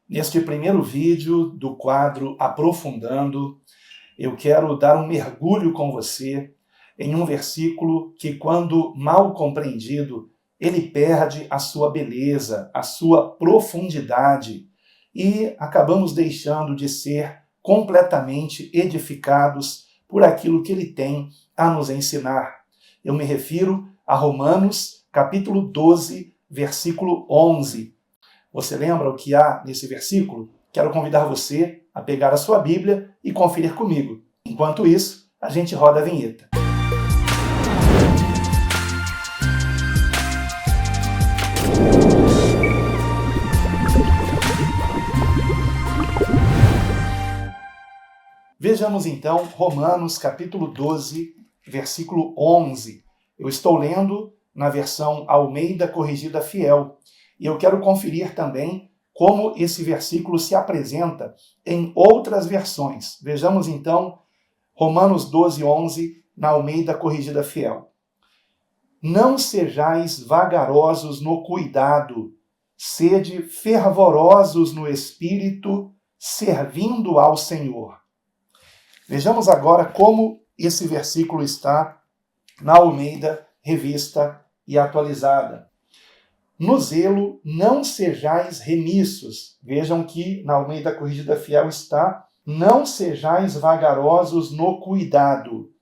Neste primeiro vídeo do quadro Aprofundando, eu quero dar um mergulho com você em um versículo que, quando mal compreendido, ele perde a sua beleza, a sua profundidade, e acabamos deixando de ser completamente edificados por aquilo que ele tem a nos ensinar. Eu me refiro a Romanos, capítulo 12, versículo 11. Você lembra o que há nesse versículo? Quero convidar você a pegar a sua Bíblia e conferir comigo. Enquanto isso, a gente roda a vinheta. Vejamos então Romanos capítulo 12, versículo 11. Eu estou lendo na versão Almeida Corrigida Fiel. E eu quero conferir também como esse versículo se apresenta em outras versões. Vejamos então Romanos 12, 11, na Almeida Corrigida Fiel. Não sejais vagarosos no cuidado, sede fervorosos no espírito, servindo ao Senhor. Vejamos agora como esse versículo está na Almeida Revista e Atualizada. No zelo não sejais remissos. Vejam que na Almeida Corrigida Fiel está: não sejais vagarosos no cuidado.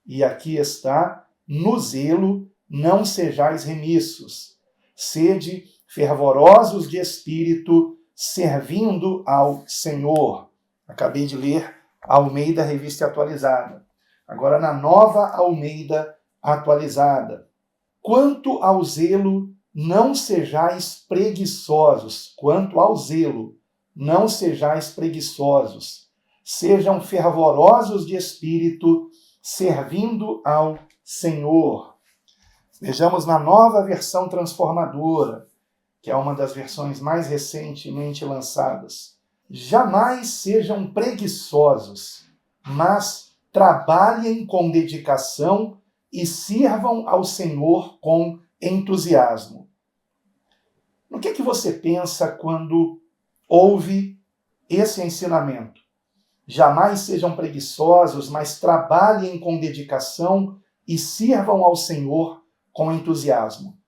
E aqui está: no zelo não sejais remissos. Sede fervorosos de espírito, servindo ao Senhor. Acabei de ler a Almeida Revista Atualizada. Agora na Nova Almeida Atualizada. Quanto ao zelo, não sejais preguiçosos. Quanto ao zelo, não sejais preguiçosos. Sejam fervorosos de espírito, servindo ao Senhor. Vejamos na Nova Versão Transformadora, que é uma das versões mais recentemente lançadas. Jamais sejam preguiçosos, mas trabalhem com dedicação e sirvam ao Senhor com entusiasmo. No que você pensa quando ouve esse ensinamento? Jamais sejam preguiçosos, mas trabalhem com dedicação e sirvam ao Senhor com entusiasmo.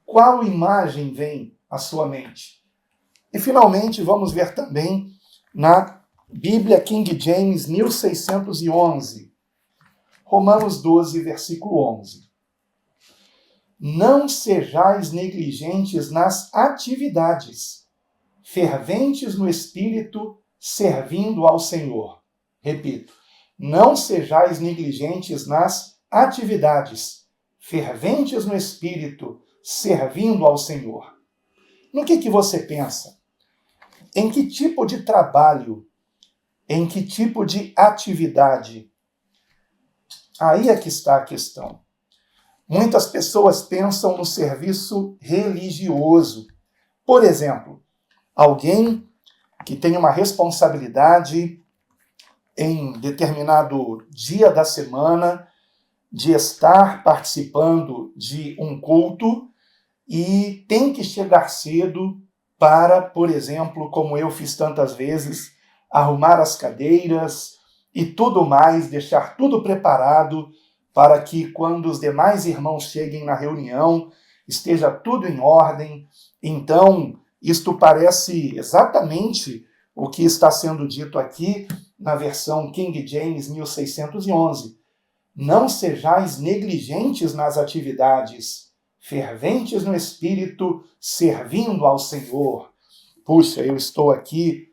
Qual imagem vem à sua mente? E finalmente vamos ver também na Bíblia King James 1611, Romanos 12, versículo 11. Não sejais negligentes nas atividades, ferventes no espírito, servindo ao Senhor. Repito, não sejais negligentes nas atividades, ferventes no espírito, servindo ao Senhor. No que você pensa? Em que tipo de trabalho? Em que tipo de atividade? Aí é que está a questão. Muitas pessoas pensam no serviço religioso. Por exemplo, alguém que tem uma responsabilidade em determinado dia da semana de estar participando de um culto e tem que chegar cedo para, por exemplo, como eu fiz tantas vezes, arrumar as cadeiras e tudo mais, deixar tudo preparado para que quando os demais irmãos cheguem na reunião, esteja tudo em ordem. Então, isto parece exatamente o que está sendo dito aqui na versão King James 1611. Não sejais negligentes nas atividades, ferventes no espírito, servindo ao Senhor. Puxa, eu estou aqui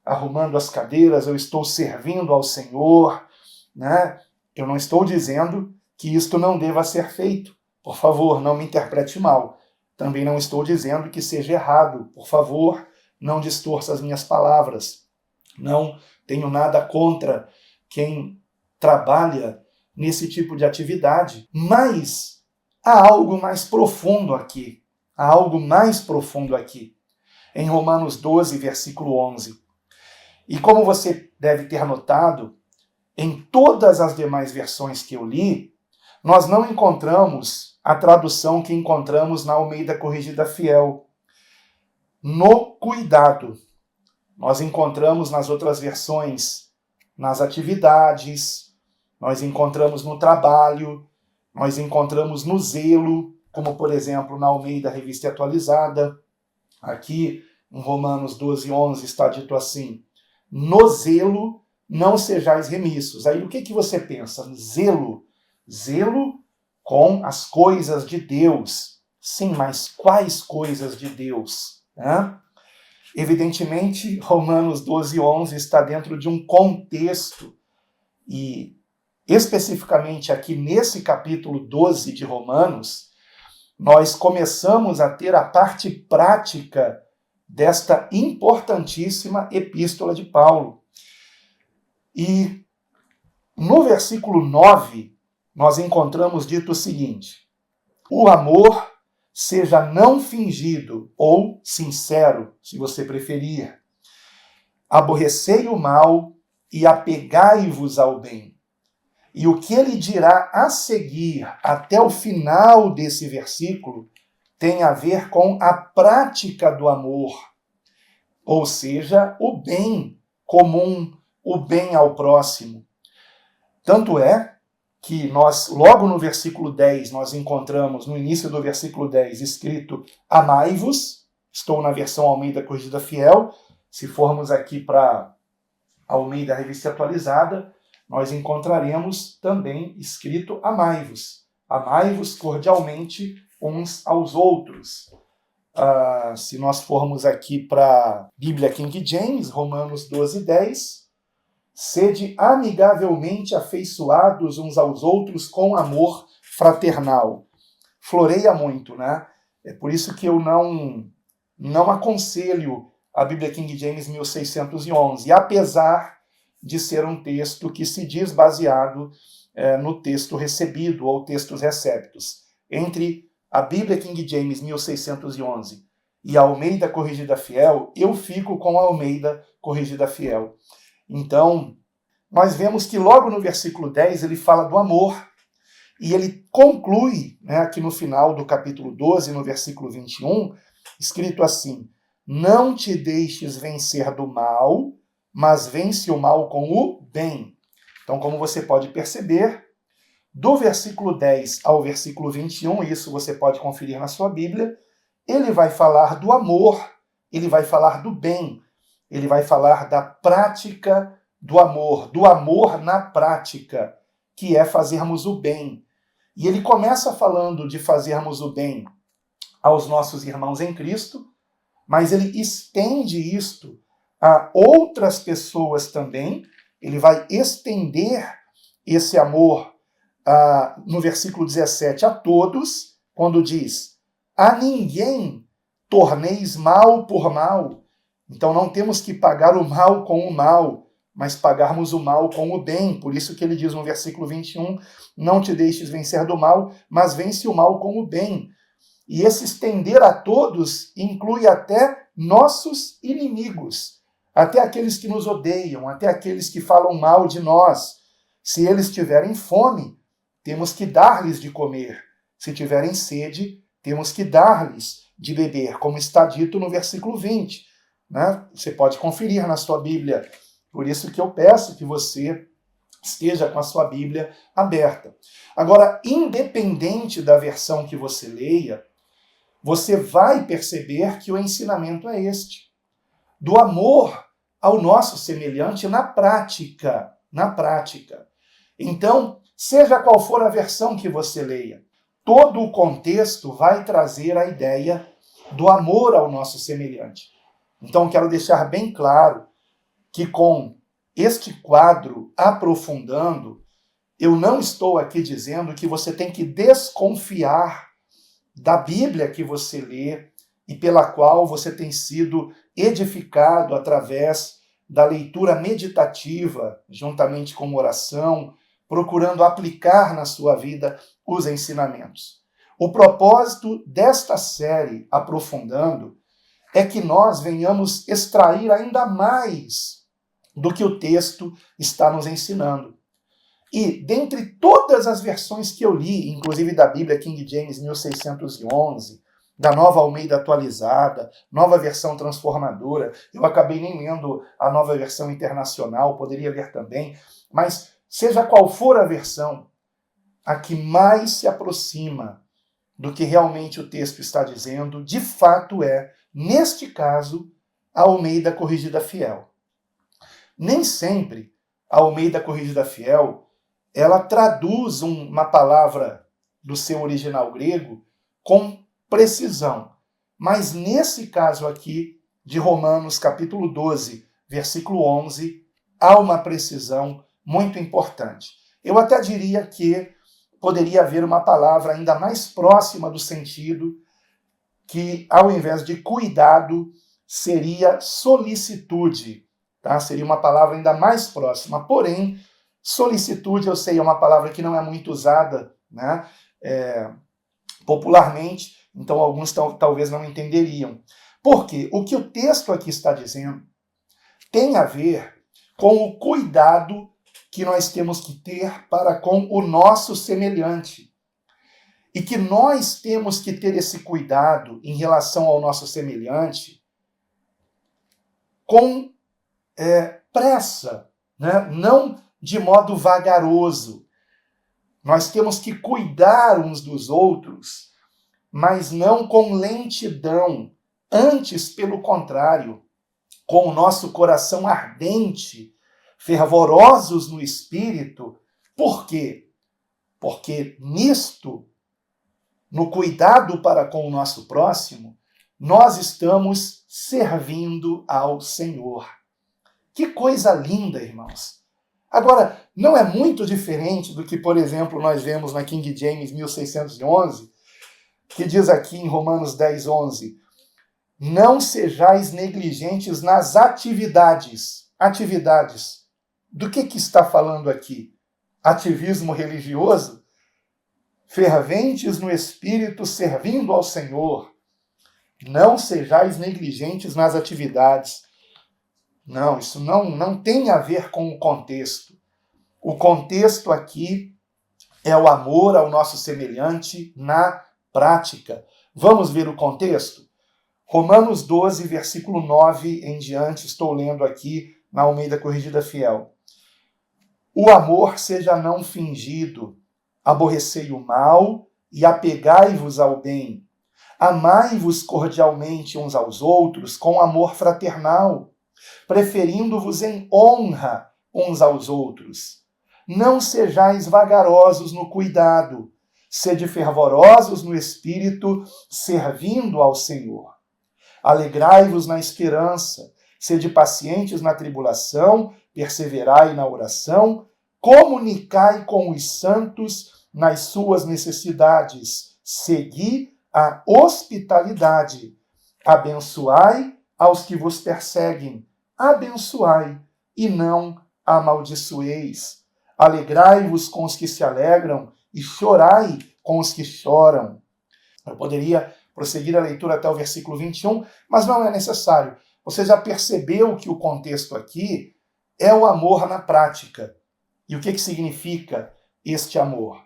arrumando as cadeiras, eu estou servindo ao Senhor, né? Eu não estou dizendo que isto não deva ser feito. Por favor, não me interprete mal. Também não estou dizendo que seja errado. Por favor, não distorça as minhas palavras. Não tenho nada contra quem trabalha nesse tipo de atividade. Mas há algo mais profundo aqui. Há algo mais profundo aqui. Em Romanos 12, versículo 11. E como você deve ter notado, em todas as demais versões que eu li, nós não encontramos a tradução que encontramos na Almeida Corrigida Fiel. No cuidado. nós encontramos nas outras versões nas atividades, nós encontramos no trabalho, nós encontramos no zelo, como por exemplo na Almeida Revista Atualizada. Aqui em Romanos 12:11 está dito assim: no zelo não sejais remissos. Aí o que você pensa? Zelo. Zelo com as coisas de Deus. Sim, mas quais coisas de Deus? Evidentemente, Romanos 12:11 está dentro de um contexto, e especificamente aqui nesse capítulo 12 de Romanos, nós começamos a ter a parte prática desta importantíssima epístola de Paulo. E no versículo 9, nós encontramos dito o seguinte: o amor seja não fingido, ou sincero, se você preferir. Aborrecei o mal e apegai-vos ao bem. E o que ele dirá a seguir, até o final desse versículo, tem a ver com a prática do amor, ou seja, o bem comum, o bem ao próximo. Tanto é que nós, logo no versículo 10, nós encontramos, no início do versículo 10, escrito amai-vos. Estou na versão Almeida Corrigida Fiel. Se formos aqui para Almeida Revista Atualizada, nós encontraremos também escrito amai-vos. Amai-vos cordialmente uns aos outros. Se nós formos aqui para a Bíblia King James, Romanos 12:10, sede amigavelmente afeiçoados uns aos outros com amor fraternal. Floreia muito, né? É por isso que eu não aconselho a Bíblia King James 1611, apesar de ser um texto que se diz baseado no texto recebido ou textos receptos. Entre a Bíblia King James 1611 e a Almeida Corrigida Fiel, eu fico com a Almeida Corrigida Fiel. Então, nós vemos que logo no versículo 10 ele fala do amor, e ele conclui, aqui no final do capítulo 12, no versículo 21, escrito assim: não te deixes vencer do mal, mas vence o mal com o bem. Então, como você pode perceber, do versículo 10 ao versículo 21, isso você pode conferir na sua Bíblia, ele vai falar do amor, ele vai falar do bem, ele vai falar da prática do amor na prática, que é fazermos o bem. E ele começa falando de fazermos o bem aos nossos irmãos em Cristo, mas ele estende isto a outras pessoas também. Ele vai estender esse amor no versículo 17 a todos, quando diz: a ninguém torneis mal por mal. Então não temos que pagar o mal com o mal, mas pagarmos o mal com o bem. Por isso que ele diz no versículo 21, não te deixes vencer do mal, mas vence o mal com o bem. E esse estender a todos inclui até nossos inimigos, até aqueles que nos odeiam, até aqueles que falam mal de nós. Se eles tiverem fome, temos que dar-lhes de comer. Se tiverem sede, temos que dar-lhes de beber, como está dito no versículo 20. Você pode conferir na sua Bíblia. Por isso que eu peço que você esteja com a sua Bíblia aberta. Agora, independente da versão que você leia, você vai perceber que o ensinamento é este: do amor ao nosso semelhante na prática. Na prática. Então, seja qual for a versão que você leia, todo o contexto vai trazer a ideia do amor ao nosso semelhante. Então, quero deixar bem claro que com este quadro aprofundando, eu não estou aqui dizendo que você tem que desconfiar da Bíblia que você lê e pela qual você tem sido edificado através da leitura meditativa, juntamente com oração, procurando aplicar na sua vida os ensinamentos. O propósito desta série, Aprofundando, é que nós venhamos extrair ainda mais do que o texto está nos ensinando. E, dentre todas as versões que eu li, inclusive da Bíblia King James 1611, da Nova Almeida atualizada, Nova Versão Transformadora. Eu acabei nem lendo a Nova Versão Internacional, poderia ler também, mas seja qual for a versão, a que mais se aproxima do que realmente o texto está dizendo, de fato neste caso, a Almeida Corrigida Fiel. Nem sempre a Almeida Corrigida Fiel, ela traduz uma palavra do seu original grego com precisão. Mas nesse caso aqui, de Romanos capítulo 12, versículo 11, há uma precisão muito importante. Eu até diria que poderia haver uma palavra ainda mais próxima do sentido, que ao invés de cuidado, seria solicitude. Tá? Seria uma palavra ainda mais próxima. Porém, solicitude, eu sei, é uma palavra que não é muito usada, né, popularmente, então alguns talvez não entenderiam. Porque o que o texto aqui está dizendo tem a ver com o cuidado que nós temos que ter para com o nosso semelhante. E que nós temos que ter esse cuidado em relação ao nosso semelhante com pressa, né? Não de modo vagaroso. Nós temos que cuidar uns dos outros, mas não com lentidão. Antes, pelo contrário, com o nosso coração ardente, fervorosos no espírito. Por quê? Porque nisto, no cuidado para com o nosso próximo, nós estamos servindo ao Senhor. Que coisa linda, irmãos! Agora, não é muito diferente do que, por exemplo, nós vemos na King James 1611, que diz aqui em Romanos 10, 11, não sejais negligentes nas atividades. Atividades. Do que está falando aqui? Ativismo religioso? Ferventes no Espírito, servindo ao Senhor. Não sejais negligentes nas atividades. Não, isso não tem a ver com o contexto. O contexto aqui é o amor ao nosso semelhante na prática. Vamos ver o contexto? Romanos 12, versículo 9 em diante, estou lendo aqui na Almeida Corrigida Fiel. O amor seja não fingido, aborrecei o mal e apegai-vos ao bem. Amai-vos cordialmente uns aos outros com amor fraternal, preferindo-vos em honra uns aos outros. Não sejais vagarosos no cuidado, sede fervorosos no espírito, servindo ao Senhor. Alegrai-vos na esperança, sede pacientes na tribulação, perseverai na oração, comunicai com os santos nas suas necessidades, segui a hospitalidade, abençoai aos que vos perseguem, abençoai e não amaldiçoeis. Alegrai-vos com os que se alegram e chorai com os que choram. Eu poderia prosseguir a leitura até o versículo 21, mas não é necessário. Você já percebeu que o contexto aqui é o amor na prática. E o que significa este amor?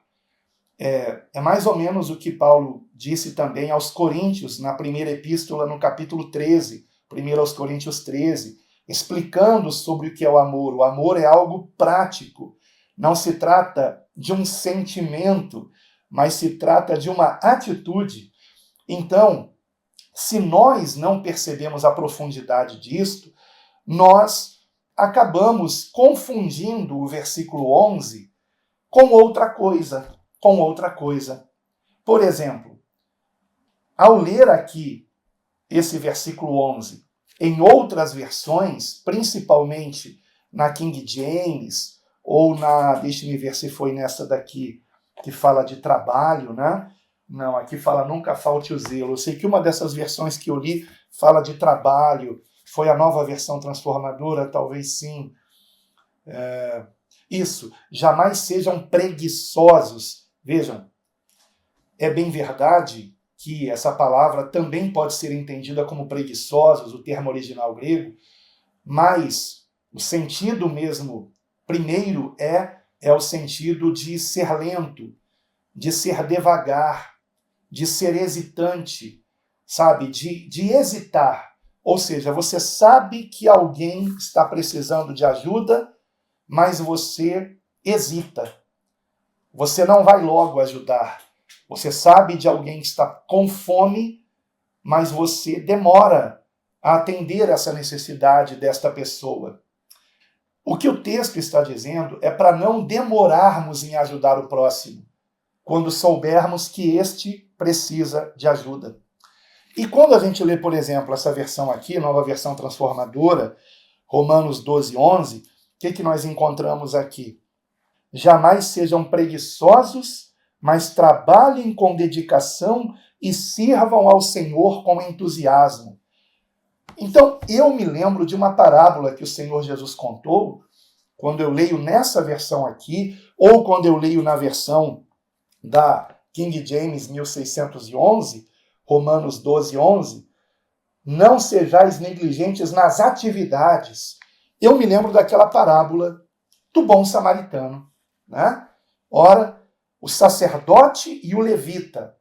É mais ou menos o que Paulo disse também aos Coríntios, na primeira epístola, no capítulo 13, 1 aos Coríntios 13, explicando sobre o que é o amor. O amor é algo prático. Não se trata de um sentimento, mas se trata de uma atitude. Então, se nós não percebemos a profundidade disto, nós acabamos confundindo o versículo 11 com outra coisa. Por exemplo, ao ler aqui esse versículo 11, em outras versões, principalmente na King James, ou deixe-me ver se foi nessa daqui, que fala de trabalho, né? Não, aqui fala nunca falte o zelo. Eu sei que uma dessas versões que eu li fala de trabalho. Foi a Nova Versão Transformadora? Talvez sim. Isso. Jamais sejam preguiçosos. Vejam, é bem verdade que essa palavra também pode ser entendida como preguiçosos, o termo original grego, mas o sentido mesmo, primeiro, é o sentido de ser lento, de ser devagar, de ser hesitante, sabe, de hesitar. Ou seja, você sabe que alguém está precisando de ajuda, mas você hesita. Você não vai logo ajudar. Você sabe de alguém que está com fome, mas você demora a atender essa necessidade desta pessoa. O que o texto está dizendo é para não demorarmos em ajudar o próximo, quando soubermos que este precisa de ajuda. E quando a gente lê, por exemplo, essa versão aqui, nova versão transformadora, Romanos 12, 11, o que nós encontramos aqui? Jamais sejam preguiçosos, mas trabalhem com dedicação e sirvam ao Senhor com entusiasmo. Então, eu me lembro de uma parábola que o Senhor Jesus contou, quando eu leio nessa versão aqui, ou quando eu leio na versão da King James 1611, Romanos 12, 11, não sejais negligentes nas atividades. Eu me lembro daquela parábola do bom samaritano, né? Ora, o sacerdote e o levita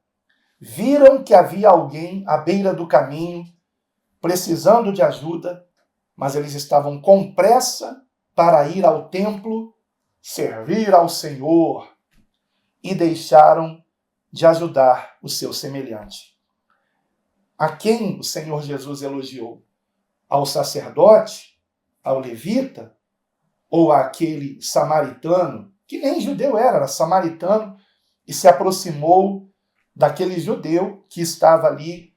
viram que havia alguém à beira do caminho, precisando de ajuda, mas eles estavam com pressa para ir ao templo, servir ao Senhor, e deixaram de ajudar o seu semelhante. A quem o Senhor Jesus elogiou? Ao sacerdote? Ao levita? Ou àquele samaritano, que nem judeu era samaritano, e se aproximou daquele judeu que estava ali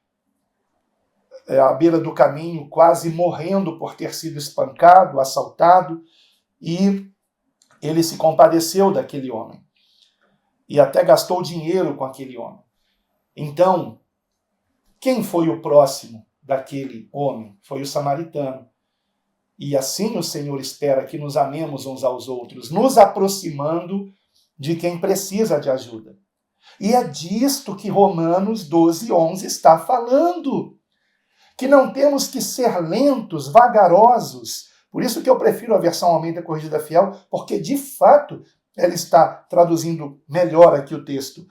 à beira do caminho, quase morrendo por ter sido espancado, assaltado, e ele se compadeceu daquele homem. E até gastou dinheiro com aquele homem. Então, quem foi o próximo daquele homem? Foi o samaritano. E assim o Senhor espera que nos amemos uns aos outros, nos aproximando de quem precisa de ajuda. E é disto que Romanos 12, 11 está falando. Que não temos que ser lentos, vagarosos. Por isso que eu prefiro a versão Almeida Corrigida Fiel, porque de fato ela está traduzindo melhor aqui o texto.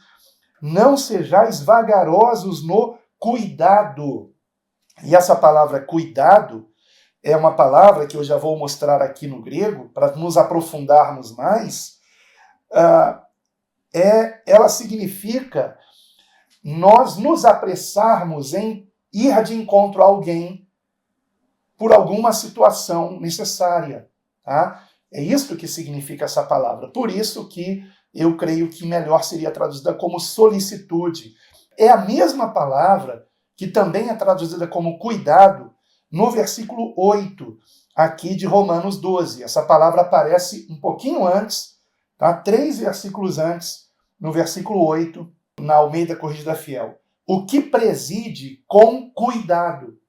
Não sejais vagarosos no cuidado. E essa palavra cuidado é uma palavra que eu já vou mostrar aqui no grego, para nos aprofundarmos mais. Ela significa nós nos apressarmos em ir de encontro a alguém por alguma situação necessária. Tá? É isto que significa essa palavra. Por isso que eu creio que melhor seria traduzida como solicitude. É a mesma palavra que também é traduzida como cuidado no versículo 8, aqui de Romanos 12. Essa palavra aparece um pouquinho antes, tá? 3 versículos antes, no versículo 8, na Almeida Corrigida Fiel. O que preside com cuidado.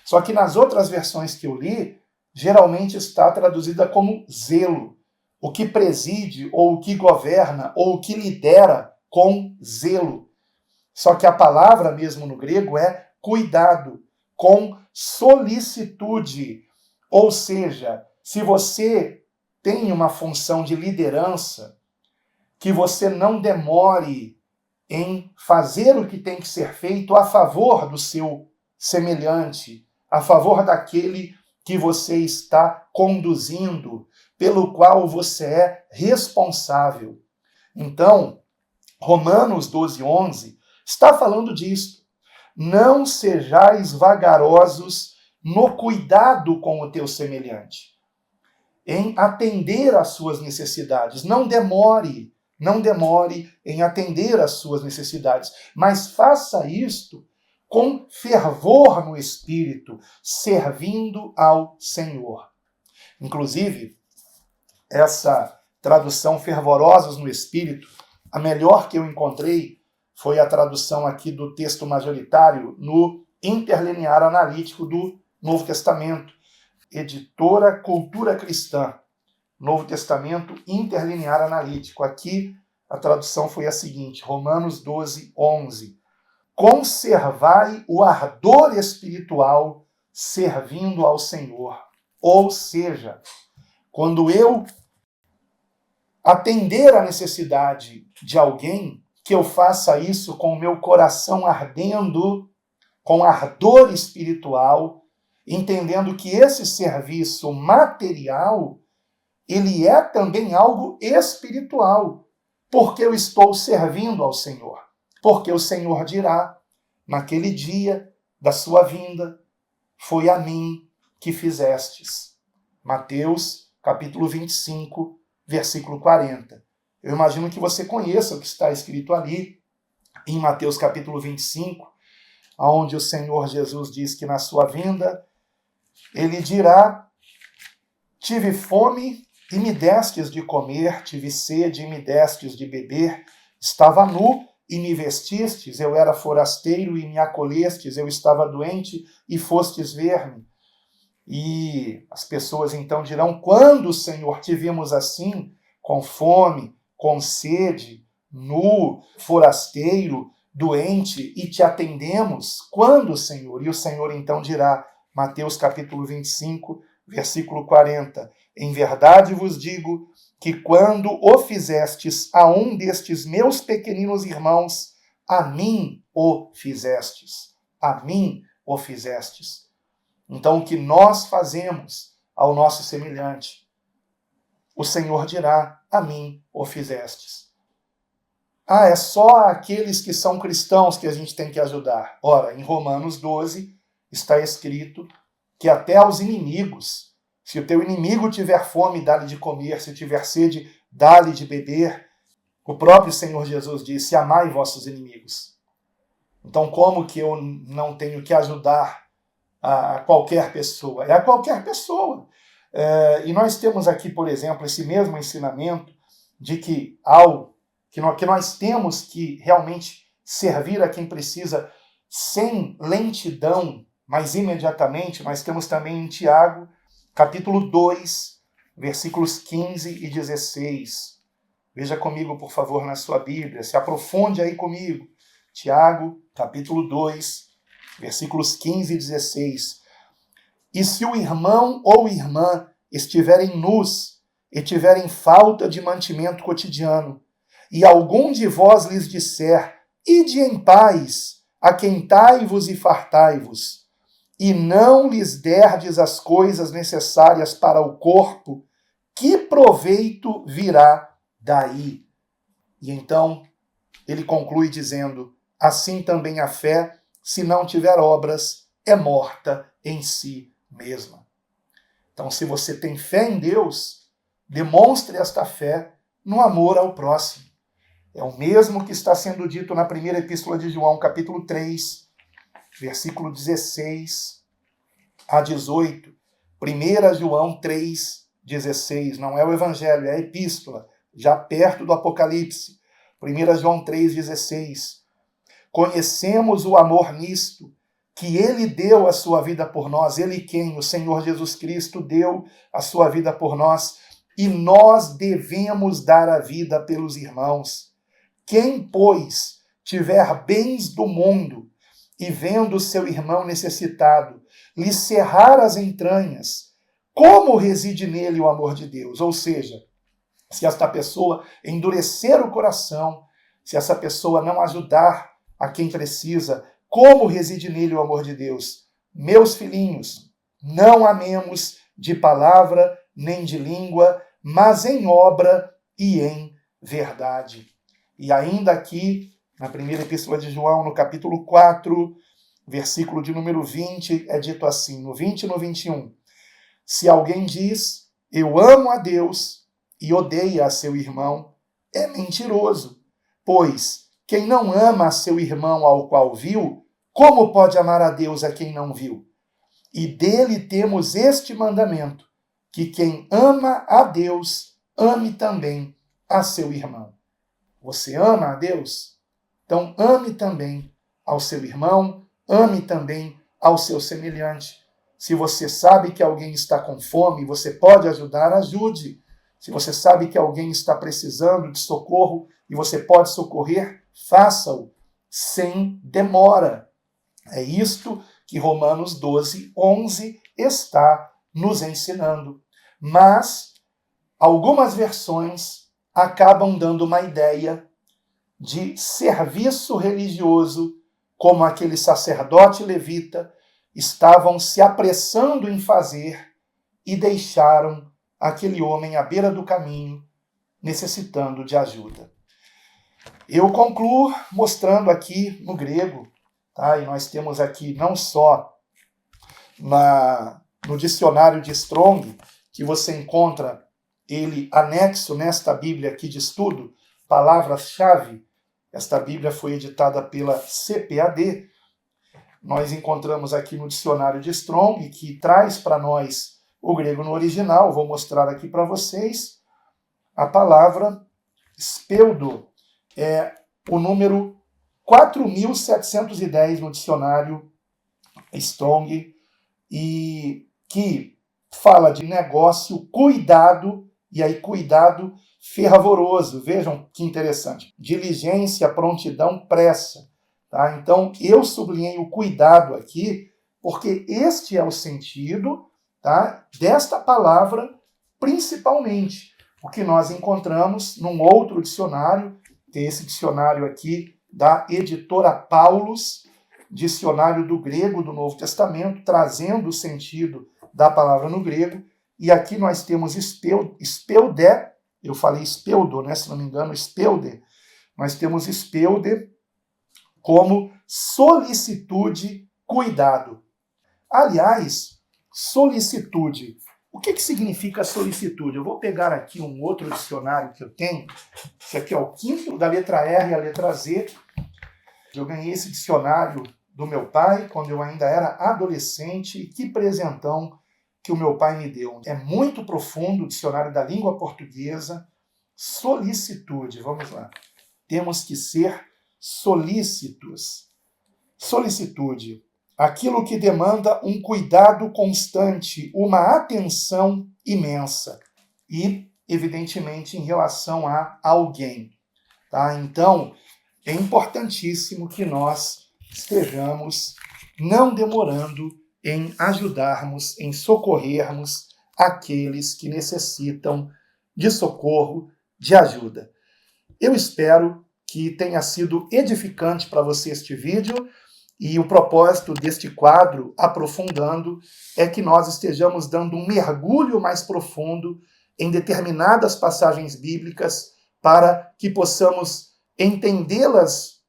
Só que nas outras versões que eu li, geralmente está traduzida como zelo. O que preside, ou o que governa, ou o que lidera com zelo. Só que a palavra mesmo no grego é cuidado, com solicitude. Ou seja, se você tem uma função de liderança, que você não demore em fazer o que tem que ser feito a favor do seu semelhante, a favor daquele que você está conduzindo, pelo qual você é responsável. Então, Romanos 12, 11 está falando disso. Não sejais vagarosos no cuidado com o teu semelhante, em atender às suas necessidades. Não demore em atender às suas necessidades, mas faça isto com fervor no espírito, servindo ao Senhor. Inclusive, essa tradução fervorosos no espírito, a melhor que eu encontrei foi a tradução aqui do texto majoritário no Interlinear Analítico do Novo Testamento, editora Cultura Cristã, Novo Testamento Interlinear Analítico. Aqui a tradução foi a seguinte, Romanos 12, 11. Conservai o ardor espiritual servindo ao Senhor. Ou seja, quando eu atender a necessidade de alguém, que eu faça isso com o meu coração ardendo com ardor espiritual, entendendo que esse serviço material, ele é também algo espiritual, porque eu estou servindo ao Senhor. Porque o Senhor dirá, naquele dia da sua vinda, foi a mim que fizestes. Mateus, capítulo 25, versículo 40. Eu imagino que você conheça o que está escrito ali, em Mateus, capítulo 25, onde o Senhor Jesus diz que na sua vinda, ele dirá, tive fome e me destes de comer, tive sede e me destes de beber, estava nu e me vestistes, eu era forasteiro e me acolhestes, eu estava doente e fostes ver-me. E as pessoas então dirão, quando, Senhor, te vimos assim, com fome, com sede, nu, forasteiro, doente, e te atendemos? Quando, Senhor? E o Senhor então dirá, Mateus capítulo 25, versículo 40, em verdade vos digo que quando o fizestes a um destes meus pequeninos irmãos, a mim o fizestes. A mim o fizestes. Então, o que nós fazemos ao nosso semelhante, o Senhor dirá, a mim o fizestes. Ah, é só aqueles que são cristãos que a gente tem que ajudar. Ora, em Romanos 12 está escrito que até aos inimigos, se o teu inimigo tiver fome, dá-lhe de comer, se tiver sede, dá-lhe de beber. O próprio Senhor Jesus disse, amai vossos inimigos. Então, como que eu não tenho que ajudar a qualquer pessoa? É a qualquer pessoa. E nós temos aqui, por exemplo, esse mesmo ensinamento de que nós temos que realmente servir a quem precisa sem lentidão, mas imediatamente. Nós temos também em Tiago, capítulo 2, versículos 15 e 16. Veja comigo, por favor, na sua Bíblia. Se aprofunde aí comigo. Tiago, capítulo 2, versículos 15 e 16. E se o irmão ou irmã estiverem nus e tiverem falta de mantimento cotidiano, e algum de vós lhes disser, ide em paz, aquentai-vos e fartai-vos, e não lhes derdes as coisas necessárias para o corpo, que proveito virá daí? E então ele conclui dizendo, assim também a fé, se não tiver obras, é morta em si mesma. Então, se você tem fé em Deus, demonstre esta fé no amor ao próximo. É o mesmo que está sendo dito na primeira epístola de João, capítulo 3, versículo 16 a 18. 1 João 3, 16. Não é o evangelho, é a epístola, já perto do Apocalipse. 1 João 3, 16. Conhecemos o amor nisto, que ele deu a sua vida por nós. Ele quem? O Senhor Jesus Cristo deu a sua vida por nós. E nós devemos dar a vida pelos irmãos. Quem, pois, tiver bens do mundo e vendo seu irmão necessitado, lhe cerrar as entranhas, como reside nele o amor de Deus? Ou seja, se esta pessoa endurecer o coração, se essa pessoa não ajudar a quem precisa, como reside nele o amor de Deus? Meus filhinhos, não amemos de palavra nem de língua, mas em obra e em verdade. E ainda aqui, na primeira epístola de João, no capítulo 4, versículo de número 20, é dito assim, no 20 e no 21. Se alguém diz, eu amo a Deus e odeia a seu irmão, é mentiroso, pois quem não ama a seu irmão ao qual viu, como pode amar a Deus a quem não viu? E dele temos este mandamento, que quem ama a Deus, ame também a seu irmão. Você ama a Deus? Então ame também ao seu irmão, ame também ao seu semelhante. Se você sabe que alguém está com fome, você pode ajudar, ajude. Se você sabe que alguém está precisando de socorro e você pode socorrer, faça-o sem demora. É isto que Romanos 12, 11 está nos ensinando. Mas algumas versões acabam dando uma ideia de serviço religioso como aquele sacerdote levita, estavam se apressando em fazer e deixaram aquele homem à beira do caminho, necessitando de ajuda. Eu concluo mostrando aqui no grego, tá? E nós temos aqui não só no dicionário de Strong, que você encontra ele anexo nesta Bíblia aqui de estudo, palavras-chave. Esta Bíblia foi editada pela CPAD. Nós encontramos aqui no dicionário de Strong, que traz para nós o grego no original. Vou mostrar aqui para vocês. A palavra speudo é o número 4.710 no dicionário Strong, e que fala de negócio, cuidado, e aí cuidado fervoroso. Vejam que interessante. Diligência, prontidão, pressa. Tá? Então, eu sublinhei o cuidado aqui, porque este é o sentido, tá, desta palavra, principalmente, o que nós encontramos num outro dicionário, tem esse dicionário aqui da editora Paulus, dicionário do grego do Novo Testamento, trazendo o sentido da palavra no grego, e aqui nós temos speudé, eu falei speudo, né, se não me engano, speude, nós temos speude como solicitude, cuidado. Aliás, solicitude. O que significa solicitude? Eu vou pegar aqui um outro dicionário que eu tenho. Esse aqui é o quinto, da letra R e a letra Z. Eu ganhei esse dicionário do meu pai quando eu ainda era adolescente. E que presentão que o meu pai me deu. É muito profundo o dicionário da língua portuguesa. Solicitude, vamos lá. Temos que ser solícitos. Solicitude. Aquilo que demanda um cuidado constante, uma atenção imensa. E, evidentemente, em relação a alguém. Tá? Então, é importantíssimo que nós estejamos não demorando em ajudarmos, em socorrermos aqueles que necessitam de socorro, de ajuda. Eu espero que tenha sido edificante para você este vídeo. E o propósito deste quadro, aprofundando, é que nós estejamos dando um mergulho mais profundo em determinadas passagens bíblicas para que possamos entendê-las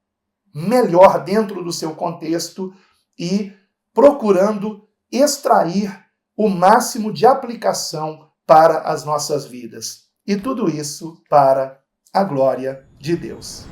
melhor dentro do seu contexto e procurando extrair o máximo de aplicação para as nossas vidas. E tudo isso para a glória de Deus.